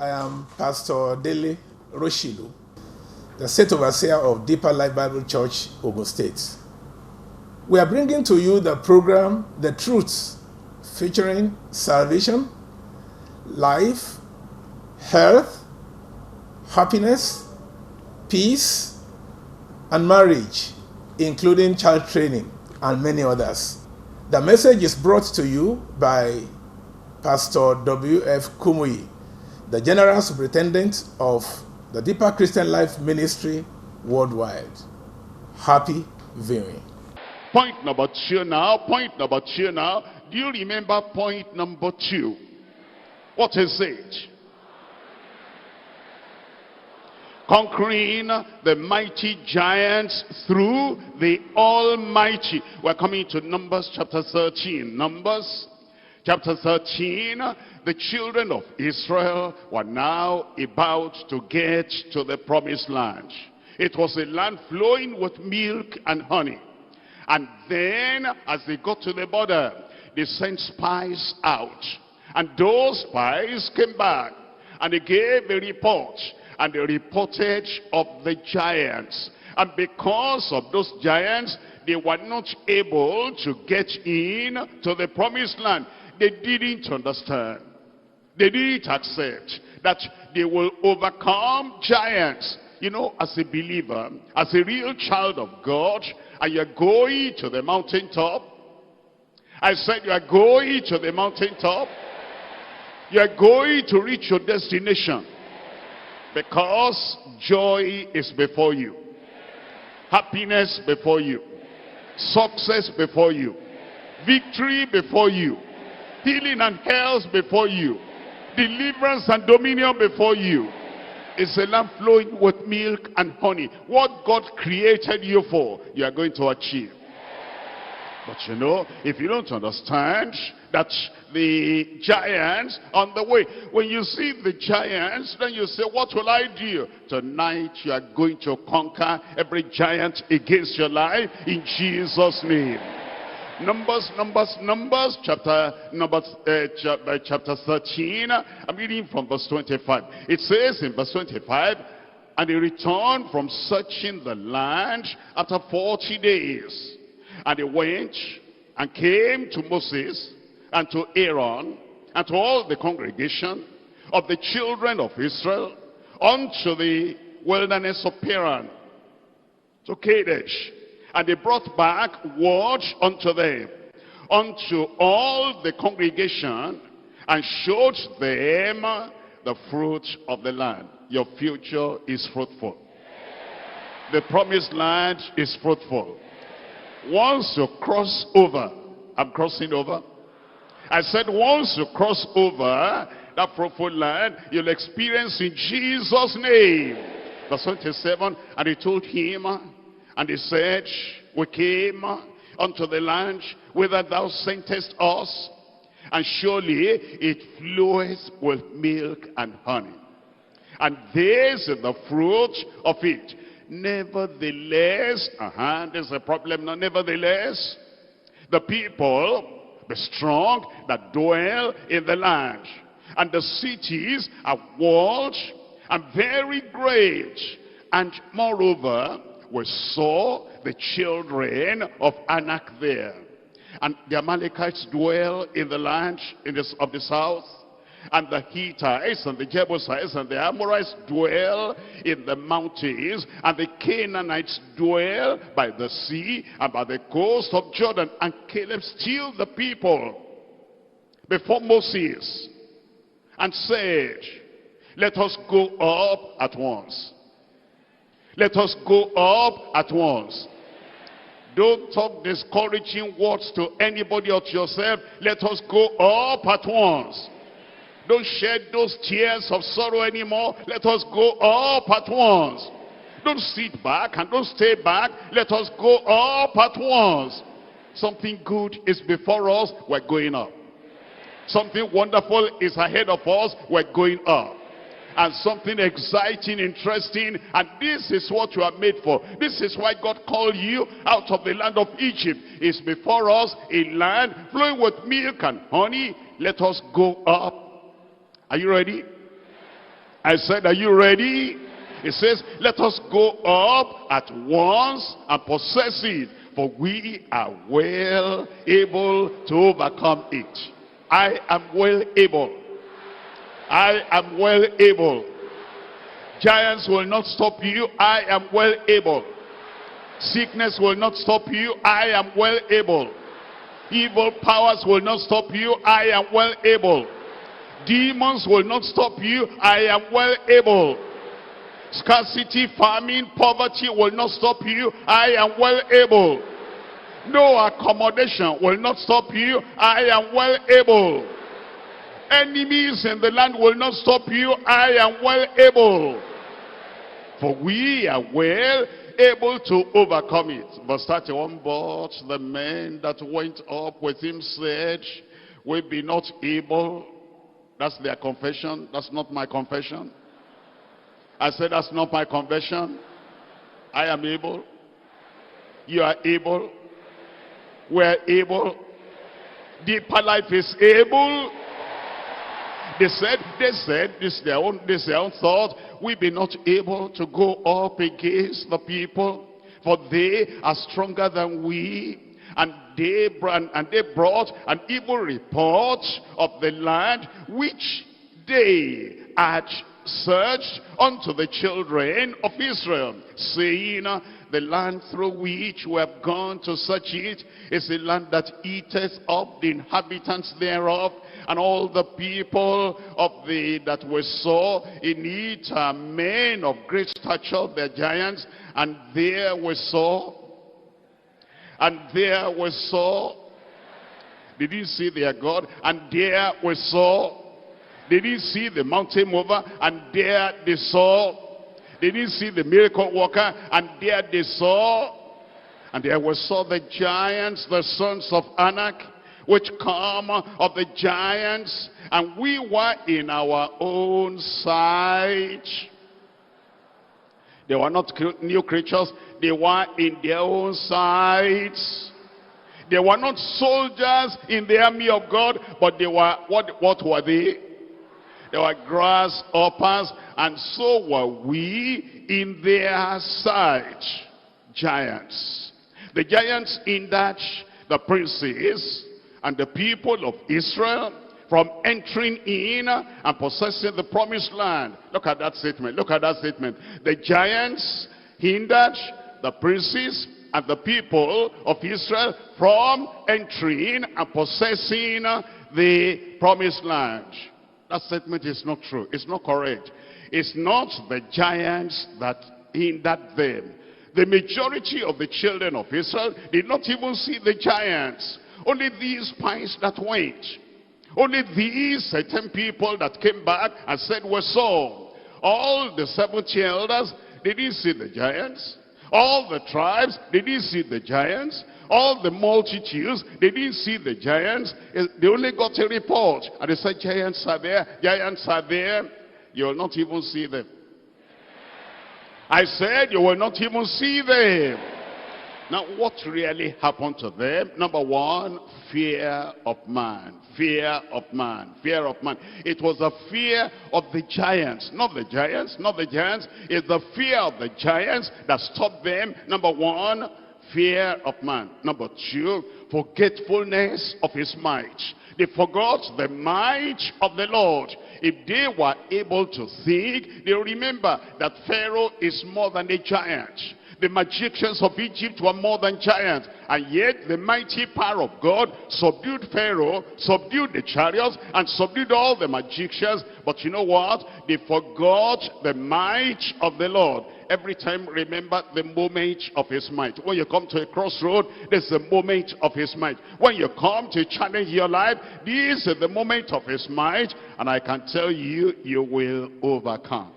I am Pastor Dele Roshilu, the State Overseer of Deeper Life Bible Church, Ogun State. We are bringing to you the program, The Truth, featuring salvation, life, health, happiness, peace, and marriage, including child training and many others. The message is brought to you by Pastor W.F. Kumuyi, the General Superintendent of the Deeper Christian Life Ministry worldwide. Happy viewing. Point number two now. Do you remember point number 2? What is it? Conquering the mighty giants through the Almighty. We're coming to Numbers chapter 13. Numbers chapter 13. The children of Israel were now about to get to the promised land. It was a land flowing with milk and honey. And then, as they got to the border, they sent spies out. And those spies came back, and they gave a report. And they reported of the giants. And because of those giants, they were not able to get in to the promised land. They didn't understand. They didn't accept that they will overcome giants. You know, as a believer, as a real child of God, and you're going to the mountaintop. I said you are going to the mountaintop. You are going to reach your destination. Because joy is before you. Happiness before you. Success before you. Victory before you. Healing and health before you. Deliverance and dominion before you. It's a land flowing with milk and honey. What God created you for, you are going to achieve. But you know, if you don't understand that the giants on the way, when you see the giants, then you say, what will I do? Tonight you are going to conquer every giant against your life in Jesus' name. Numbers, chapter 13. I'm reading from verse 25. It says in verse 25, and they returned from searching the land after 40 days. And they went and came to Moses and to Aaron and to all the congregation of the children of Israel unto the wilderness of Paran, to Kadesh. And they brought back word unto them, unto all the congregation, and showed them the fruit of the land. Your future is fruitful. The promised land is fruitful. Once you cross over, I'm crossing over. I said once you cross over that fruitful land, you'll experience in Jesus' name. Verse 27, and he told him, and he said, we came unto the land whither thou sentest us, and surely it floweth with milk and honey. And this is the fruit of it. Nevertheless, there's a problem now. Nevertheless, the people be strong that dwell in the land, and the cities are walled and very great. And moreover, we saw the children of Anak there. And the Amalekites dwell in the land of the south. And the Hittites and the Jebusites and the Amorites dwell in the mountains. And the Canaanites dwell by the sea and by the coast of Jordan. And Caleb stilled the people before Moses and said, let us go up at once. Let us go up at once. Don't talk discouraging words to anybody or to yourself. Let us go up at once. Don't shed those tears of sorrow anymore. Let us go up at once. Don't sit back and don't stay back. Let us go up at once. Something good is before us. We're going up. Something wonderful is ahead of us. We're going up. And something exciting, interesting, and this is what you are made for. This is why God called you out of the land of Egypt. It's before us a land flowing with milk and honey. Let us go up. Are you ready? I said, are you ready? It says, let us go up at once and possess it, for we are well able to overcome it. I am well able. I am well able. Giants will not stop you. I am well able. Sickness will not stop you. I am well able. Evil powers will not stop you. I am well able. Demons will not stop you. I am well able. Scarcity, famine, poverty will not stop you. I am well able. No accommodation will not stop you. I am well able. Enemies in the land will not stop you. I am well able. For we are well able to overcome it. Verse 31, but the men that went up with him said, we be not able. That's their confession. That's not my confession. I said, that's not my confession. I am able. You are able. We are able. Deeper Life is able. They said, this is their own thought. We be not able to go up against the people, for they are stronger than we. And they brought an evil report of the land which they had searched unto the children of Israel, saying, the land through which we have gone to search it is a land that eateth up the inhabitants thereof, and all the people of that we saw in it are men of great stature, they're giants. And there we saw, did you see their God? And there we saw, did you see the mountain mover? And there they saw. Did you see the miracle worker? And there they saw. And there we saw the giants, the sons of Anak, which come of the giants, and we were in our own sight. They were not new creatures, they were in their own sights. They were not soldiers in the army of God, but they were, what were they? They were grasshoppers, and so were we in their sight. Giants. The giants in that the princes and the people of Israel from entering in and possessing the promised land. Look at that statement. Look at that statement. The giants hindered the princes and the people of Israel from entering and possessing the promised land. That statement is not true. It's not correct. It's not the giants that hindered them. The majority of the children of Israel did not even see the giants. Only these spies that went. Only these 10 people that came back and said we saw. All the 70 elders, they didn't see the giants. All the tribes, they didn't see the giants. All the multitudes, they didn't see the giants. They only got a report. And they said, giants are there, giants are there. You will not even see them. I said, you will not even see them. Now, what really happened to them? Number one, fear of man. Fear of man. Fear of man. It was the fear of the giants. Not the giants. Not the giants. It's the fear of the giants that stopped them. Number one, fear of man. Number two, forgetfulness of his might. They forgot the might of the Lord. If they were able to think, they remember that Pharaoh is more than a giant. The magicians of Egypt were more than giants. And yet the mighty power of God subdued Pharaoh, subdued the chariots, and subdued all the magicians. But you know what? They forgot the might of the Lord. Every time remember the moment of his might. When you come to a crossroad, this is the moment of his might. When you come to challenge your life, this is the moment of his might. And I can tell you, you will overcome.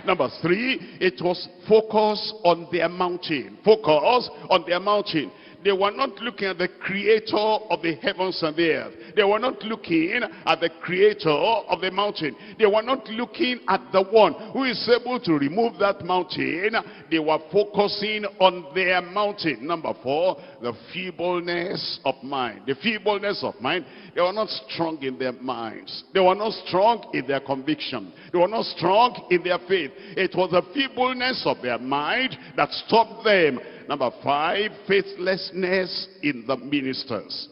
Number three, it was focus on their mountain. Focus on their mountain. They were not looking at the creator of the heavens and the earth. They were not looking at the creator of the mountain. They were not looking at the one who is able to remove that mountain. They were focusing on their mountain. Number 4, the feebleness of mind. The feebleness of mind. They were not strong in their minds. They were not strong in their conviction. They were not strong in their faith. It was the feebleness of their mind that stopped them. Number 5, faithlessness in the ministers.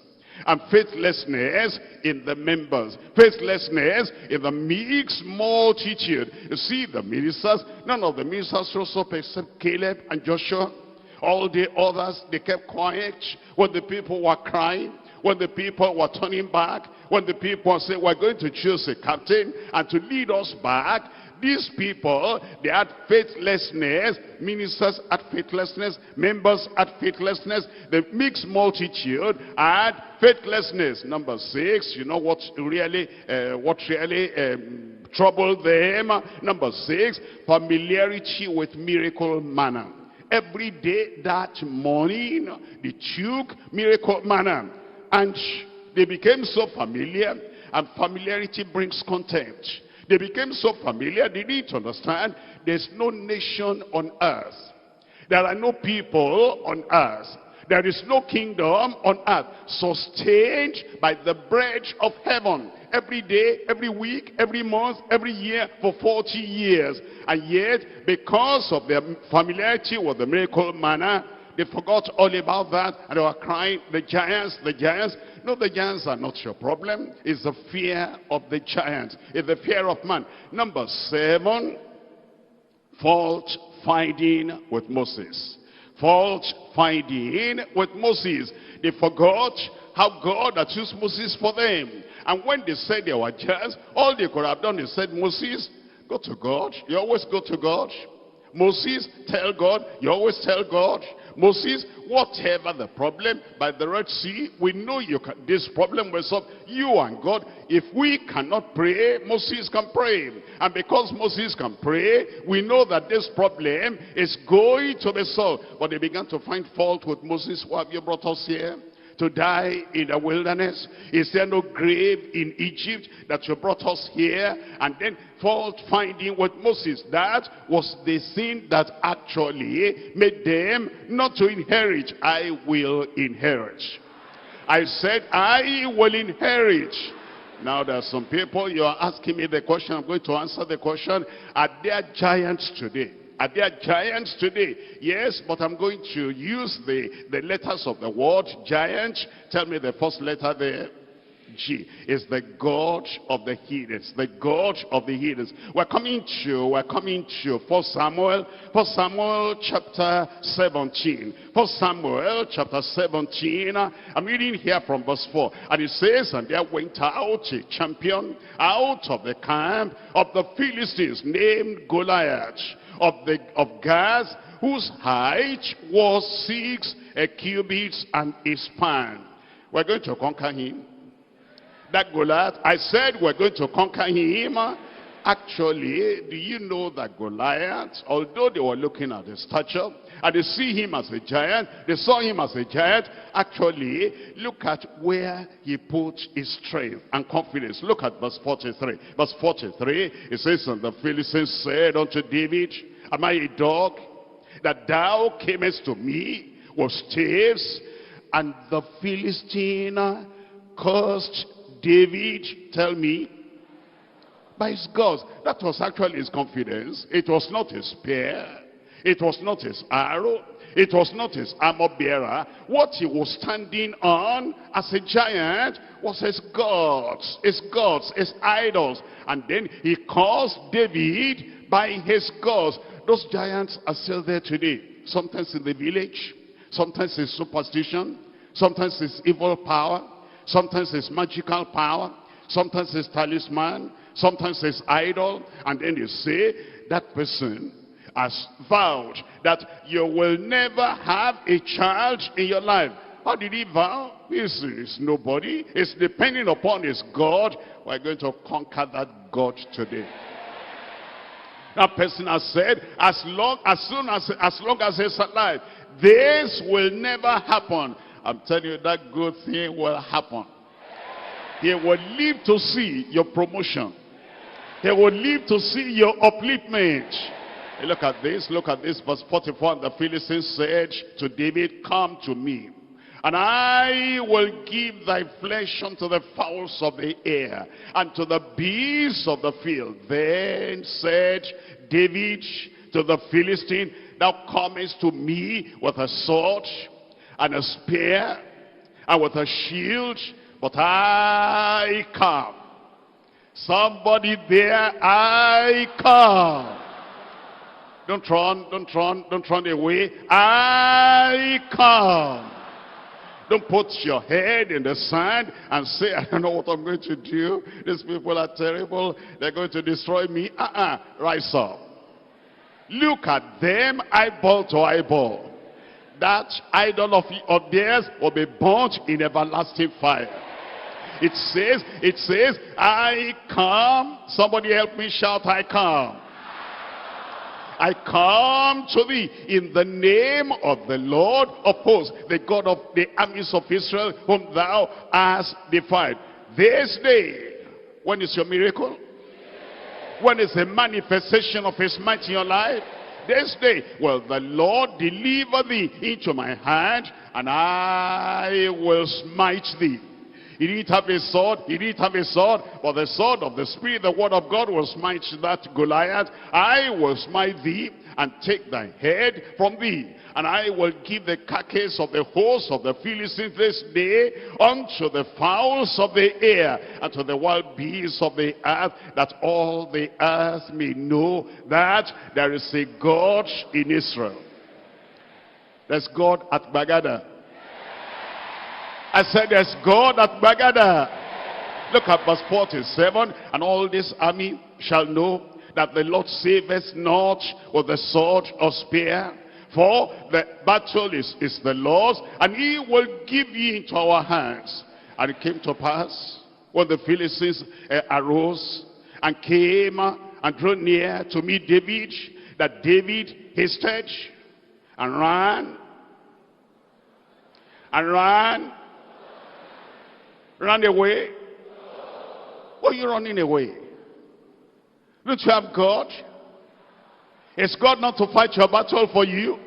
And faithlessness in the members. Faithlessness in the mixed multitude. You see, the ministers, none of the ministers rose up except Caleb and Joshua. All the others, they kept quiet when the people were crying, when the people were turning back, when the people were saying, we're going to choose a captain and to lead us back. These people, they had faithlessness. Ministers had faithlessness. Members had faithlessness. The mixed multitude had faithlessness. Number 6, you know what really troubled them? Number 6, familiarity with miracle manna. Every day that morning, they took miracle manna. And they became so familiar, and familiarity brings contempt. They became so familiar, they need to understand there's no nation on earth. There are no people on earth. There is no kingdom on earth sustained by the bread of heaven. Every day, every week, every month, every year for 40 years. And yet, because of their familiarity with the miracle manna, they forgot all about that and they were crying, the giants, the giants. No, the giants are not your problem. It's the fear of the giants. It's the fear of man. Number 7, fault finding with Moses. Fault finding with Moses. They forgot how God had used Moses for them. And when they said they were giants, all they could have done is said, Moses, go to God. You always go to God. Moses, tell God. You always tell God. Moses, whatever the problem, by the Red Sea, we know you can, this problem will solve. You and God, if we cannot pray, Moses can pray. And because Moses can pray, we know that this problem is going to be solved. But they began to find fault with Moses. Why have you brought us here? To die in the wilderness? Is there no grave in Egypt that you brought us here? And then fault finding with Moses. That was the sin that actually made them not to inherit. I will inherit. I said, I will inherit. Now there are some people, you are asking me the question, I'm going to answer the question. Are there giants today? Are there giants today? Yes, but I'm going to use the letters of the word giant. Tell me the first letter there. G. Is the God of the heathens. The God of the heathens. We're coming to 1 Samuel chapter 17. 1 Samuel chapter 17. I'm reading here from verse 4. And it says, and there went out a champion out of the camp of the Philistines named Goliath of Gath, whose height was 6 cubits and a span. We're going to conquer him. That Goliath, I said we're going to conquer him. Actually, do you know that Goliath, although they were looking at his stature, and they see him as a giant, they saw him as a giant, actually, look at where he put his strength and confidence. Look at verse 43. Verse 43, it says, and the Philistines said unto David, am I a dog, that thou camest to me with staves? And the Philistine cursed David, tell me, by his gods. That was actually his confidence. It was not his spear. It was not his arrow. It was not his armor bearer. What he was standing on as a giant was his gods, his idols. And then he cursed David by his gods. Those giants are still there today. Sometimes in the village. Sometimes it's superstition. Sometimes it's evil power. Sometimes it's magical power. Sometimes it's talisman. Sometimes it's idol. And then you say, that person has vowed that you will never have a child in your life. How did he vow? It's nobody. It's depending upon his God. We're going to conquer that God today. That person has said, as long as he's alive, this will never happen. I'm telling you, that good thing will happen. He will live to see your promotion. He will live to see your upliftment. Hey, look at this, verse 44. And the Philistines said to David, come to me, and I will give thy flesh unto the fowls of the air, and to the beasts of the field. Then said David to the Philistine, thou comest to me with a sword and a spear and with a shield, but I come. Somebody there, I come. Don't run away. I come. Don't put your head in the sand and say, I don't know what I'm going to do. These people are terrible. They're going to destroy me. Rise up. Look at them eyeball to eyeball. That idol of theirs will be burnt in everlasting fire. It says, I come. Somebody help me shout, I come. I come to thee in the name of the Lord of hosts, the God of the armies of Israel, whom thou hast defied. This day, when is your miracle? When is the manifestation of his might in your life? This day will the Lord deliver thee into my hand, and I will smite thee. He didn't have a sword, but the sword of the Spirit, the word of God, will smite that Goliath. I will smite thee and take thy head from thee, and I will give the carcass of the host of the Philistines this day unto the fowls of the air and to the wild beasts of the earth, that all the earth may know that there is a God in Israel. There's God at Bagada. I said there's God at Bagada. Look at verse 47. And all this army shall know that the Lord saveth not with the sword or spear, for the battle is the Lord's, and he will give ye into our hands. And it came to pass, when the Philistines arose and came and drew near to meet David, that David hasted and ran away. Why are you running away? Don't you have God? Is God not to fight your battle for you?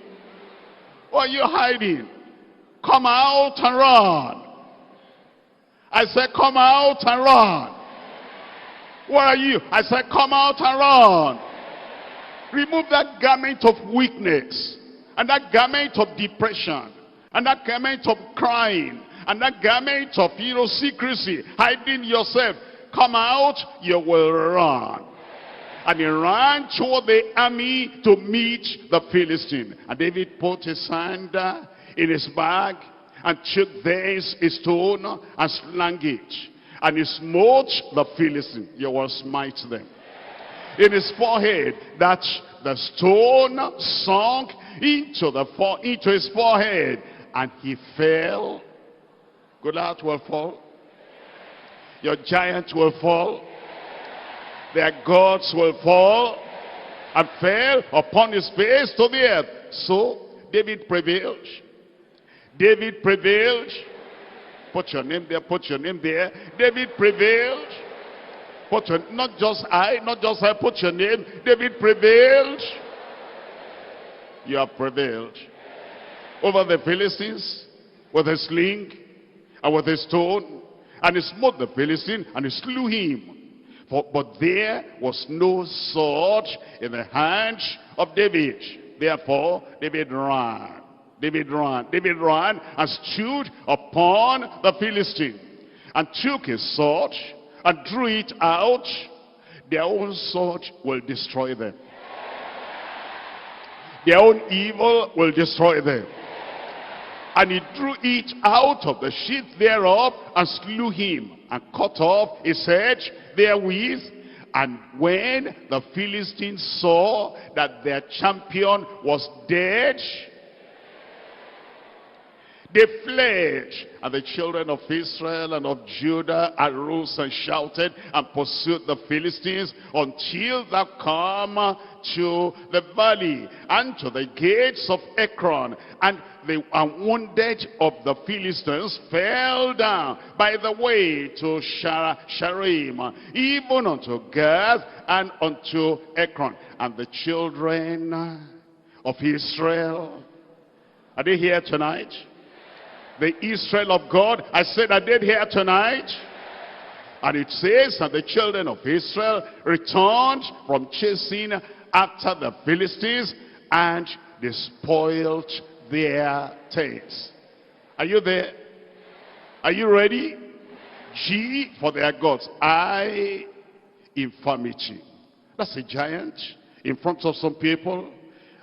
Why are you hiding? Come out and run. I said, come out and run. Where are you? I said, come out and run. Remove that garment of weakness, and that garment of depression, and that garment of crying, and that garment of secrecy, hiding yourself. Come out, you will run. And he ran toward the army to meet the Philistine. And David put his hand in his bag and took thence a stone and slang it. And he smote the Philistine. You will smite them. In his forehead, that the stone sunk into his forehead, and he fell. Goliath will fall. Your giant will fall. Their gods will fall and fell upon his face to the earth. So David prevailed. David prevailed. Put your name there, put your name there. David prevailed. Not just I, put your name. David prevailed. You have prevailed over the Philistines with a sling and with a stone, and he smote the Philistine and he slew him. But there was no sword in the hand of David. Therefore David ran and stood upon the Philistine, and took his sword and drew it out. Their own sword will destroy them. Their own evil will destroy them. And he drew it out of the sheath thereof, and slew him, and cut off his head therewith. And when the Philistines saw that their champion was dead, They fled, and the children of Israel and of Judah arose and shouted and pursued the Philistines until thou come to the valley and to the gates of Ekron. And the wounded of the Philistines fell down by the way to Sharim, even unto Gath and unto Ekron. And the children of Israel, are they here tonight? The Israel of God, I said, are they here tonight? And it says, and the children of Israel returned from chasing after the Philistines, and they spoiled their tents. Are you there? Are you ready? G for their gods. I, infirmity. That's a giant in front of some people.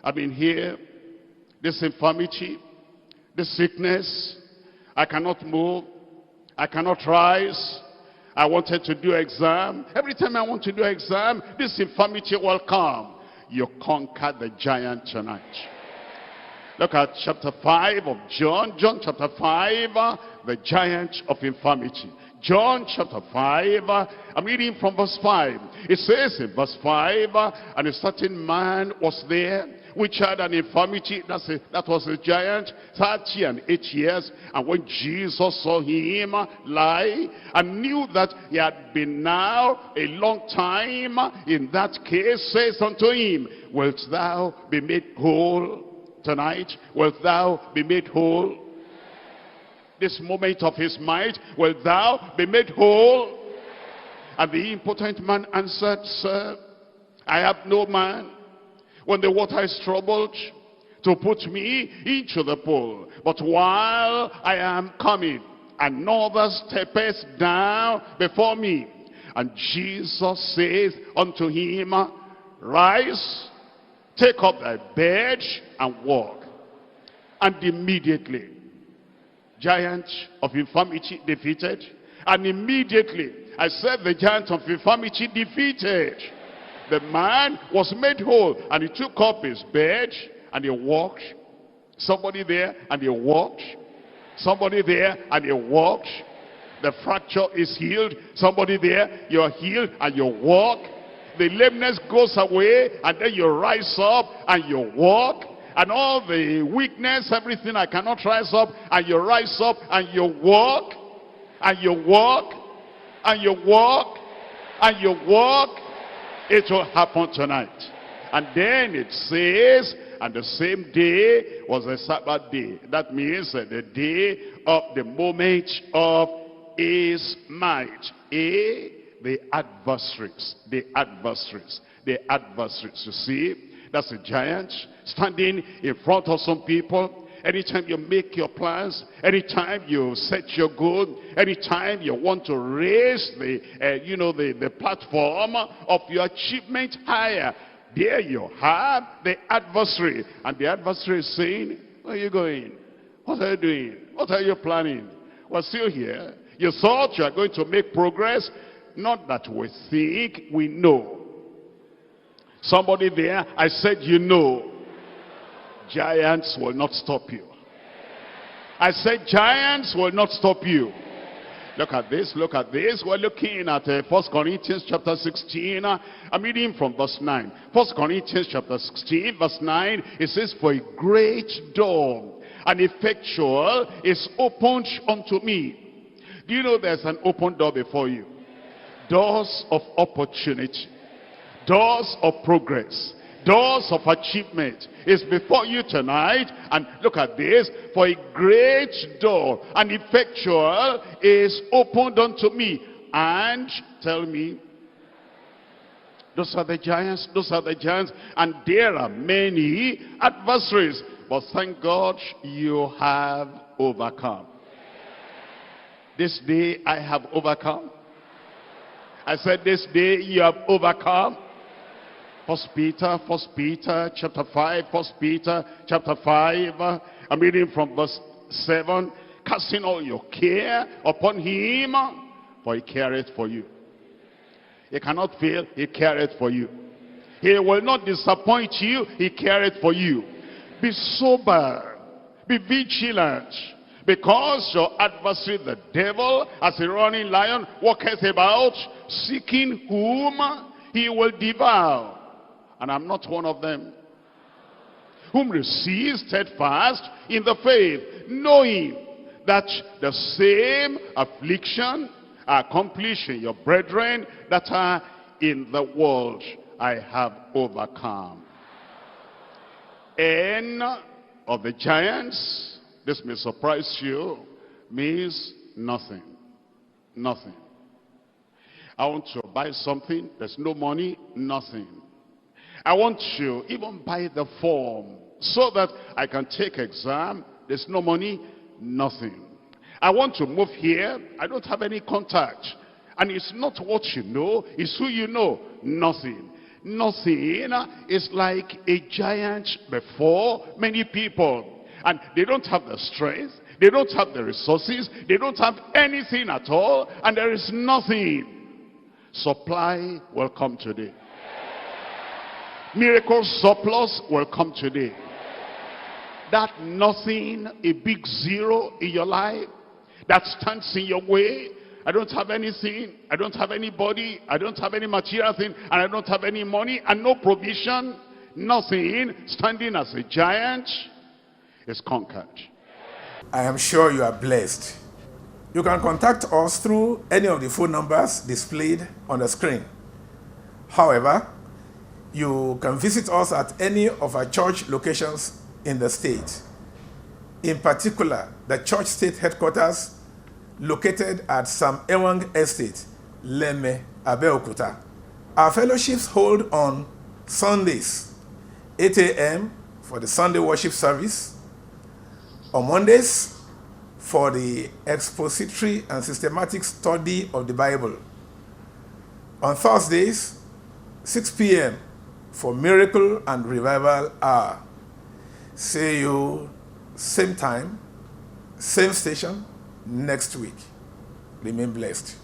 I mean, here, this infirmity, this sickness, I cannot move, I cannot rise. I wanted to do exam. Every time I want to do exam, this infirmity will come. You conquer the giant tonight. Look at chapter 5 of John. John chapter 5, the giant of infirmity. John chapter 5, I'm reading from verse 5. It says in verse 5, and a certain man was there, which had an infirmity, that was a giant, 38 years. And when Jesus saw him lie, and knew that he had been now a long time in that case, says unto him, wilt thou be made whole tonight? Wilt thou be made whole? This moment of his might, wilt thou be made whole? And the impotent man answered, sir, I have no man when the water is troubled to put me into the pool. But while I am coming, another steppeth down before me. And Jesus saith unto him, rise, take up thy bed and walk. And immediately, giant of infirmity defeated. And immediately, I said the giant of infirmity defeated. The man was made whole, and he took up his bed and he walked. Somebody there and he walked. Somebody there and he walked. The fracture is healed. Somebody there, you're healed and you walk. The lameness goes away, and then you rise up and you walk. And all the weakness, everything, I cannot rise up, and you rise up and you walk. And you walk. And you walk. And you walk. It will happen tonight. And then it says, and the same day was the Sabbath day. That means the day of the moment of his might. The adversaries. The adversaries. The adversaries. You see, that's a giant standing in front of some people. Anytime you make your plans, anytime you set your goal, anytime you want to raise the platform of your achievement higher, there you have the adversary. And the adversary is saying, where are you going? What are you doing? What are you planning? We're still here. You thought you are going to make progress. Not that we think we know. Somebody there, I said you know. Giants will not stop you. I said giants will not stop you. Look at this, look at this. We're looking at 1 Corinthians chapter 16. I'm reading from verse 9. 1 Corinthians chapter 16, verse 9. It says, for a great door, and effectual, is opened unto me. Do you know there's an open door before you? Doors of opportunity. Doors of progress. Doors of achievement is before you tonight. And look at this. For a great door and effectual is opened unto me. And tell me, those are the giants. Those are the giants. And there are many adversaries. But thank God you have overcome. This day I have overcome. I said this day you have overcome. First Peter chapter 5, First Peter chapter 5, I'm reading from verse 7. Casting all your care upon him, for he careth for you. He cannot fail, he careth for you. He will not disappoint you, he careth for you. Be sober, be vigilant, Because your adversary, the devil, as a roaring lion, walketh about, seeking whom he will devour. And I'm not one of them. Whom receive steadfast in the faith, knowing that the same affliction are accomplished in your brethren that are in the world. I have overcome. N of the giants, this may surprise you, means nothing. Nothing. I want to buy something, there's no money, nothing. I want to even buy the form so that I can take exam, there's no money, nothing. I want to move here, I don't have any contact. And it's not what you know, it's who you know, nothing. Nothing is like a giant before many people. And they don't have the strength, they don't have the resources, they don't have anything at all, and there is nothing. Supply will come today. Miracle surplus will come today. That nothing, a big zero in your life that stands in your way. I don't have anything, I don't have anybody, I don't have any material thing, and I don't have any money and no provision. Nothing standing as a giant is conquered. I am sure you are blessed. You can contact us through any of the phone numbers displayed on the screen. However, you can visit us at any of our church locations in the state. In particular, the church state headquarters located at Sam Ewang Estate, Leme, Abeokuta. Our fellowships hold on Sundays, 8 a.m. for the Sunday worship service, on Mondays for the expository and systematic study of the Bible, on Thursdays, 6 p.m. for miracle and revival hour. See you same time, same station, next week. Remain blessed.